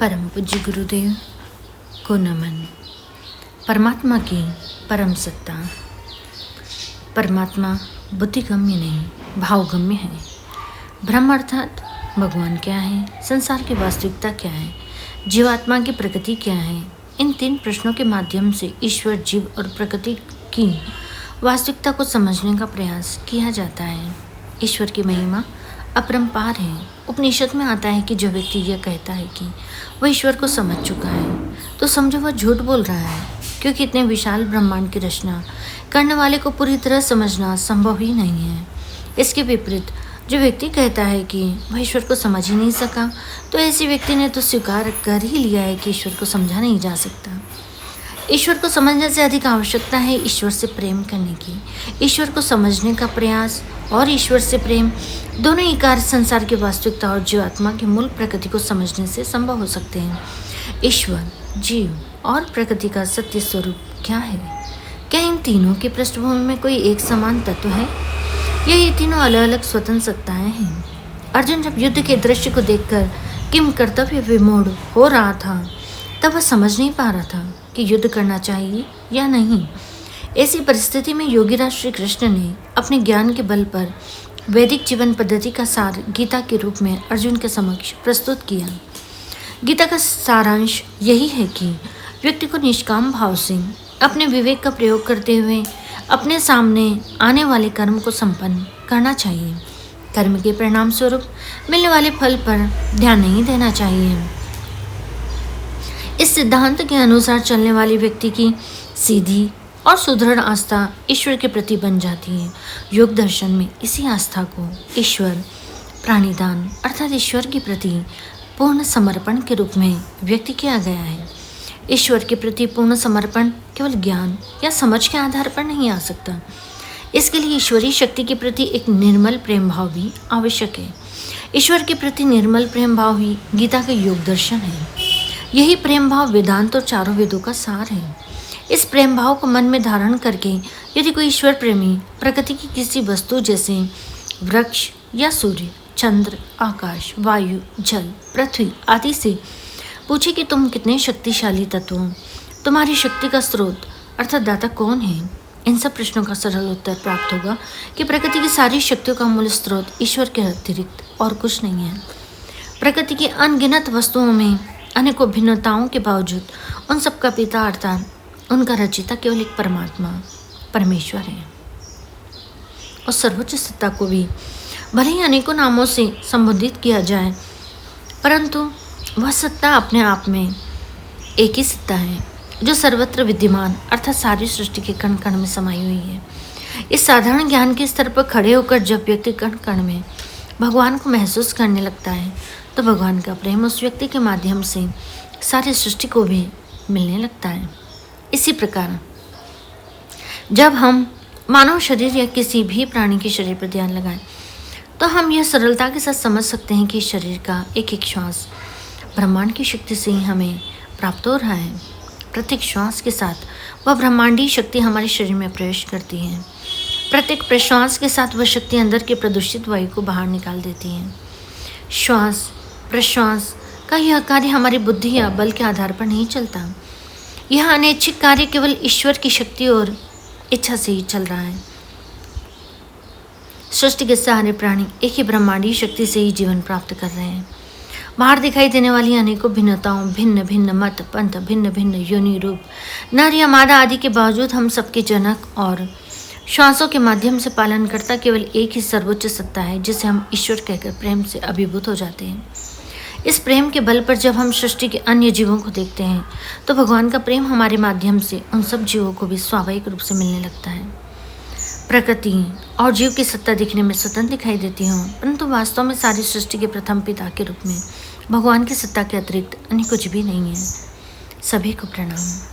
परम पूज्य गुरुदेव को नमन। परमात्मा की परम सत्ता। परमात्मा बुद्धिगम्य नहीं भावगम्य है। ब्रह्म अर्थात भगवान क्या है, संसार की वास्तविकता क्या है, जीवात्मा की प्रकृति क्या है। इन तीन प्रश्नों के माध्यम से ईश्वर, जीव और प्रकृति की वास्तविकता को समझने का प्रयास किया जाता है। ईश्वर की महिमा अपरंपार है। उपनिषद में आता है कि जो व्यक्ति यह कहता है कि वह ईश्वर को समझ चुका है तो समझो वह झूठ बोल रहा है, क्योंकि इतने विशाल ब्रह्मांड की रचना करने वाले को पूरी तरह समझना संभव ही नहीं है। इसके विपरीत जो व्यक्ति कहता है कि वह ईश्वर को समझ ही नहीं सका, तो ऐसे व्यक्ति ने तो स्वीकार कर ही लिया है कि ईश्वर को समझा नहीं जा सकता। ईश्वर को समझने से अधिक आवश्यकता है ईश्वर से प्रेम करने की। ईश्वर को समझने का प्रयास और ईश्वर से प्रेम दोनों ही कार्य संसार की वास्तविकता और जीवात्मा की मूल प्रकृति को समझने से संभव हो सकते हैं। ईश्वर, जीव और प्रकृति का सत्य स्वरूप क्या है? क्या इन तीनों की पृष्ठभूमि में कोई एक समान तत्व है या ये तीनों अलग अलग स्वतंत्र सत्ताएं हैं? अर्जुन जब युद्ध के दृश्य को देखकर किम कर्तव्य विमूढ़ हो रहा था, तब वह समझ नहीं पा रहा था कि युद्ध करना चाहिए या नहीं। ऐसी परिस्थिति में योगीराज श्री कृष्ण ने अपने ज्ञान के बल पर वैदिक जीवन पद्धति का सार गीता के रूप में अर्जुन के समक्ष प्रस्तुत किया। गीता का सारांश यही है कि व्यक्ति को निष्काम भाव से अपने विवेक का प्रयोग करते हुए अपने सामने आने वाले कर्म को संपन्न करना चाहिए। कर्म के परिणाम स्वरूप मिलने वाले फल पर ध्यान नहीं देना चाहिए। इस सिद्धांत के अनुसार चलने वाले व्यक्ति की सीधी और सुदृढ़ आस्था ईश्वर के प्रति बन जाती है। योग दर्शन में इसी आस्था को ईश्वर प्राणिदान अर्थात ईश्वर के प्रति पूर्ण समर्पण के रूप में व्यक्त किया गया है। ईश्वर के प्रति पूर्ण समर्पण केवल ज्ञान या समझ के आधार पर नहीं आ सकता। इसके लिए ईश्वरीय शक्ति के प्रति एक निर्मल प्रेम भाव भी आवश्यक है। ईश्वर के प्रति निर्मल प्रेम भाव ही गीता का योग दर्शन है। यही प्रेम भाव वेदांत और चारों वेदों का सार है। इस प्रेम भाव को मन में धारण करके यदि कोई ईश्वर प्रेमी प्रकृति की किसी वस्तु जैसे वृक्ष या सूर्य, चंद्र, आकाश, वायु, जल, पृथ्वी आदि से पूछे कि तुम कितने शक्तिशाली तत्व हो, तुम्हारी शक्ति का स्रोत अर्थात दाता कौन है, इन सब प्रश्नों का सरल उत्तर प्राप्त होगा कि प्रकृति की सारी शक्तियों का मूल स्रोत ईश्वर के अतिरिक्त और कुछ नहीं है। प्रकृति की अनगिनत वस्तुओं में अनेकों भिन्नताओं के बावजूद उन सब का पिता अर्थात उनका रचिता केवल एक परमात्मा परमेश्वर है। और सर्वोच्च सत्ता को भी भले ही अनेकों नामों से संबोधित किया जाए, परंतु वह सत्ता अपने आप में एक ही सत्ता है जो सर्वत्र विद्यमान अर्थात सारी सृष्टि के कण कण में समाई हुई है। इस साधारण ज्ञान के स्तर पर खड़े होकर जब व्यक्ति कण कण में भगवान को महसूस करने लगता है, तो भगवान का प्रेम उस व्यक्ति के माध्यम से सारी सृष्टि को भी मिलने लगता है। इसी प्रकार जब हम मानव शरीर या किसी भी प्राणी के शरीर पर ध्यान लगाएं, तो हम यह सरलता के साथ समझ सकते हैं कि शरीर का एक एक श्वास ब्रह्मांड की शक्ति से ही हमें प्राप्त हो रहा है। प्रत्येक श्वास के साथ वह ब्रह्मांडीय शक्ति हमारे शरीर में प्रवेश करती है। प्रत्येक प्रश्वास के साथ वह शक्ति अंदर के प्रदूषित वायु को बाहर निकाल देती है। श्वास प्रश्वास का यह कार्य हमारी बुद्धि या बल के आधार पर नहीं चलता। यह अनैच्छिक कार्य केवल ईश्वर की शक्ति और इच्छा से ही चल रहा है। सृष्टि के सारे प्राणी एक ही ब्रह्मांडीय शक्ति से ही जीवन प्राप्त कर रहे हैं। बाहर दिखाई देने वाली अनेकों भिन्नताओं, भिन्न भिन्न मत पंथ, भिन्न भिन्न योनि रूप, नर या मादा आदि के बावजूद हम सबके जनक और श्वासों के माध्यम से पालन करता केवल एक ही सर्वोच्च सत्ता है, जिसे हम ईश्वर कहकर प्रेम से अभिभूत हो जाते हैं। इस प्रेम के बल पर जब हम सृष्टि के अन्य जीवों को देखते हैं, तो भगवान का प्रेम हमारे माध्यम से उन सब जीवों को भी स्वाभाविक रूप से मिलने लगता है। प्रकृति और जीव की सत्ता दिखने में स्वतंत्र दिखाई देती हो, परंतु वास्तव में सारी सृष्टि के प्रथम पिता के रूप में भगवान की सत्ता के अतिरिक्त अन्य कुछ भी नहीं है। सभी को प्रणाम।